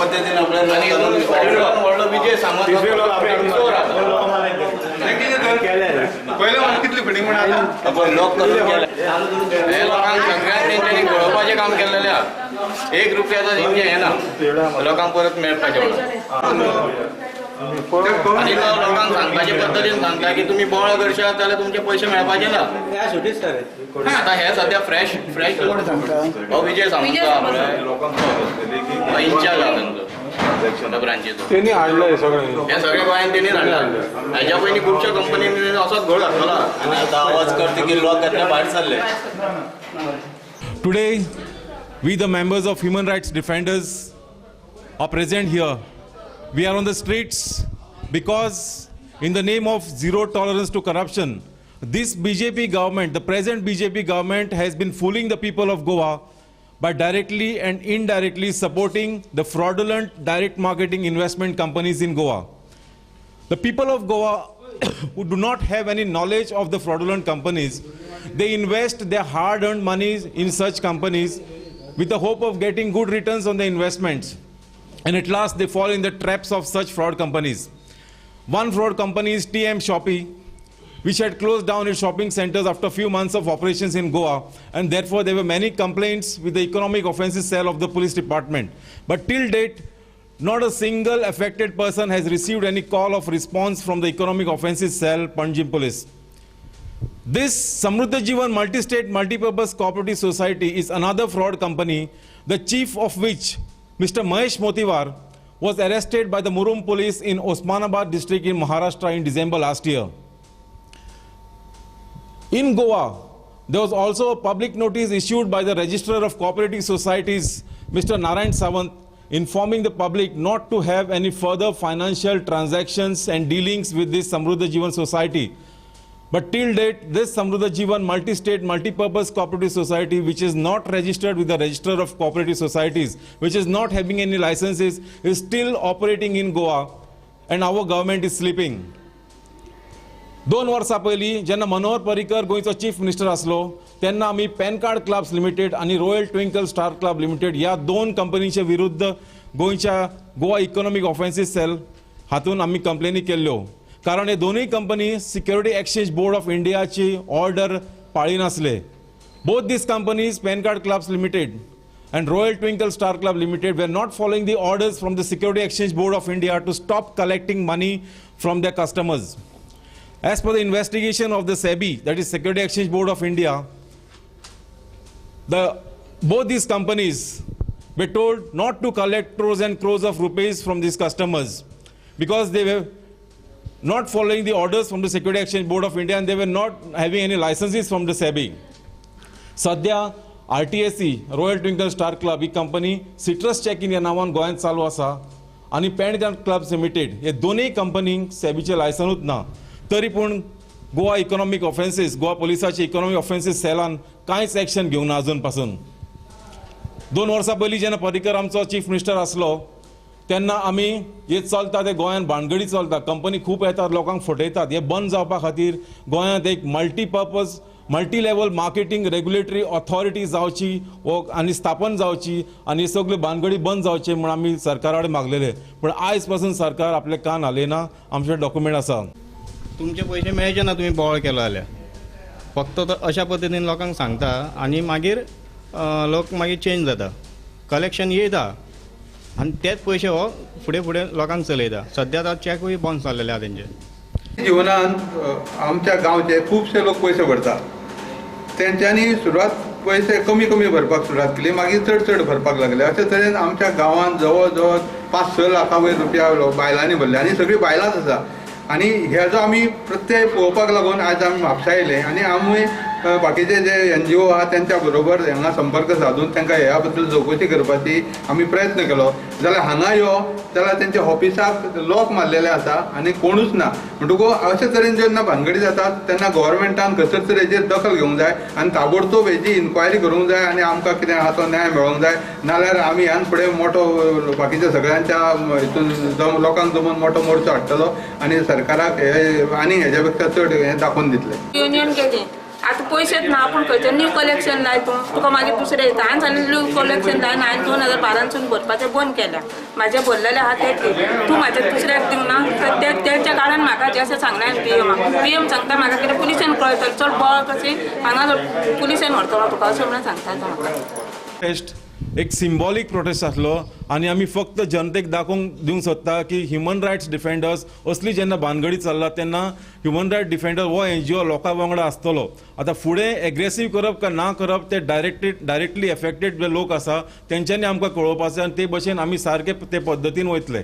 पद्धतीने आपल्याला व्हडलो विजय सांगत पहिले मला कितली फिटिंग म्हणा आता लोक करून गेले हे लोकांक सगळ्यांक तेंच्यांनी घडोवपाचें काम केलेलें आहा. 1 रुपयाचो तेंचे हे ना लोकांक परत मेळपाचें आनी तो लोकांक सांगपाचे पद्दतीन सांगता की तुमी बोळ करशात जाल्यार तुमचे पयशे मेळपाचे ना. आता हे सध्या फ्रेश हो विजय सांगता त्यांनी हाडलंय सगळं हे सगळे गोंयांत तेणीच हाडला. हेच्या पयलीं खुबश्या कंपनींनी असोच घड हाडला आनी आतां आवाज करता की लोक येतले भायर सरले. Today, we the members of human rights defenders are present here. We are on the streets because in the name of zero tolerance to corruption, this BJP government, the present BJP government has been fooling the people of Goa by directly and indirectly supporting the fraudulent direct marketing investment companies in Goa. The people of Goa who do not have any knowledge of the fraudulent companies, they invest their hard-earned monies in such companies with the hope of getting good returns on the investments. And at last they fall in the traps of such fraud companies. One fraud company is TM Shopee, which had closed down its shopping centers after a few months of operations in Goa, and therefore there were many complaints with the economic offences cell of the police department. But till date, not a single affected person has received any call of response from the economic offences cell, Panjim Police. This Samruddha Jeevan Multi-State Multi-Purpose Cooperative Society is another fraud company, the chief of which, Mr. Mahesh Motiwar, was arrested by the Murum police in Osmanabad district in Maharashtra in December last year. In Goa, there was also a public notice issued by the Registrar of Cooperative Societies, Mr. Narayan Sawant, informing the public not to have any further financial transactions and dealings with this Samruddha Jeevan Society. But till date, this Samruddha Jeevan Multi-State Multi-Purpose Cooperative Society, which is not registered with the Registrar of Cooperative Societies, which is not having any licenses, is still operating in Goa, and our government is sleeping. 2 वर्सां पयलीं जेन्ना मनोहर पर्रीकर गोंयचो chief minister आसलो तेन्ना आमी pan Card Clubs limited आनी royal twinkle star club limited ह्या 2 कंपनीच्या विरुद्ध गोंयच्या गोवा इकॉनॉमिक ऑफेन्सीस सेल हातून आमी कंप्लेनी केल्ल्यो. कारण हे दोनूय company Security Exchange Board of इंडियाची ऑर्डर पाळिनासले. Both these companies, Pan Card Clubs Limited and Royal Twinkle Star Club Limited, were not following the orders from the Security Exchange Board of India to stop collecting money from their customers. As per the investigation of the SEBI, that is Security Exchange Board of India, both these companies were told not to collect crores and crores of rupees from these customers because they were not following the orders from the Security Exchange Board of India and they were not having any licenses from the SEBI. Sadhya RTSC, Royal Twinkle Star Club, he company citrus check-in ह्या नांवान गोंयांत चालू आसा आनी pan Card Clubs limited हे दोनूय कंपनींक सेबीचे लायसनूच ना. तरी पूण गोवा इकॉनॉमिक ऑफेन्सीस, गोवा पुलिसाचे इकॉनॉमिक ऑफेन्सीस सेलान कांयच एक्शन घेवंक ना अजून पासून. 2 वर्सां पयलीं जेन्ना पर्रीकर आमचो चीफ मिनिस्टर आसलो तेन्ना आमी हे चलता ते गोंयांत भानगडी चलता, कंपनी खूब येतात, लोकांक फटयतात. हे बंद जावपा खातीर गोंयांत एक multipurpose multi level marketing regulatory authority जावची आनी स्थापन जावची आनी हे सगळे भानगडी बंद जावचे म्हूण आमी सरकारा कडेन मागलेले. पूण आयज पासून सरकार आपले कान हालयना. आमचे डॉक्युमेंट आसा. तुमचे पयशे मेळचे ना तुम्ही बोवाळ केलो जाल्यार. फक्त अशा पद्दतीन लोकांक सांगता आनी मागीर लोक मागीर चेंज जाता. कलेक्शन येता आनी तेच पयशे हो फुडें फुडें लोकांक चलयता. सद्या आतां चॅकूय बंद जाल्लेले आहा तेंचे. जीवनांत आमच्या गांवचे खुबशे लोक पयशे भरतात. तेंच्यांनी सुरवात पयशे कमी कमी भरपाक सुरवात केली, मागीर चड चड भरपाक लागले. अशे तरेन आमच्या गांवांत जवळ जवळ 5-6 लाखां वयर रुपया बायलांनी भरले आनी सगळीं बायलांच आसा. आनी हेजो आमी प्रत्यय पळोवपाक लागून आयज आमी म्हापसा येयले आनी आमी बाकीचे जे NGO आहा तेंच्या बरोबर हांगा संपर्क साधून तांकां ह्या बद्दल चवकशी करपाची आमी प्रयत्न केलो. जाल्यार हांगा यो जाल्यार तेंच्या ऑफिसाक लॉक मारलेले आसा आनी कोणूच ना. म्हणटकूच अशे तरेन जेन्ना भानगडी जातात तेन्ना गव्हर्मेंटान खंयसर तरी हेजेर दखल घेवंक जाय आनी ताबडतोब हेजी इन्क्वायरी करूंक जाय आनी आमकां कितें आहा तो न्याय मेळोंक जाय. नाल्यार आमी ह्यान फुडें मोठो बाकीच्या सगळ्यांच्या हितून लोकांक जमून मोठो मोर्चो हाडटलो आनी सरकाराक हे आनी हेच्या पेक्षा चड हें दाखोवन दितले. युनियन केली आता पैसेच ना आपण खंयचं न्यू कलेक्शन लाय तुका मागीर दुसरें येता हांवें सांगलें न्यू कलेक्शन लाय हांवें 2012 भरपाचें बंद केल्या म्हाजे भरलेले आहा ते तूं म्हाज्या दुसऱ्याक दिवना तर तेच्या कारण म्हाका जे अशें सांगलें PM सांगता म्हाका कितें पुलिशेन कळयतलो चड बळ कशें हांगा पुलिशेन व्हरतलो तुका अशें म्हणून सांगता तो म्हाका प्रोटेस्ट एक सिंबॉलिक प्रोटेस्ट आसलो आनी आमी फक्त जनतेक दाखोवंक दिवंक सोदता की ह्युमन रायट्स डिफेंडर्स असली जेन्ना भानगडी चल्ला तेन्ना ह्युमन रायट्स डिफेंडर हो NGO लोकां वांगडा आसतलो. आतां फुडें एग्रेसीव करप काय ना करप ते डायरेक्टली एफेक्टेड जे लोक आसा तेंच्यांनी आमकां कळोवपाचें आनी ते भशेन आमी सारके ते पद्दतीन वयतले.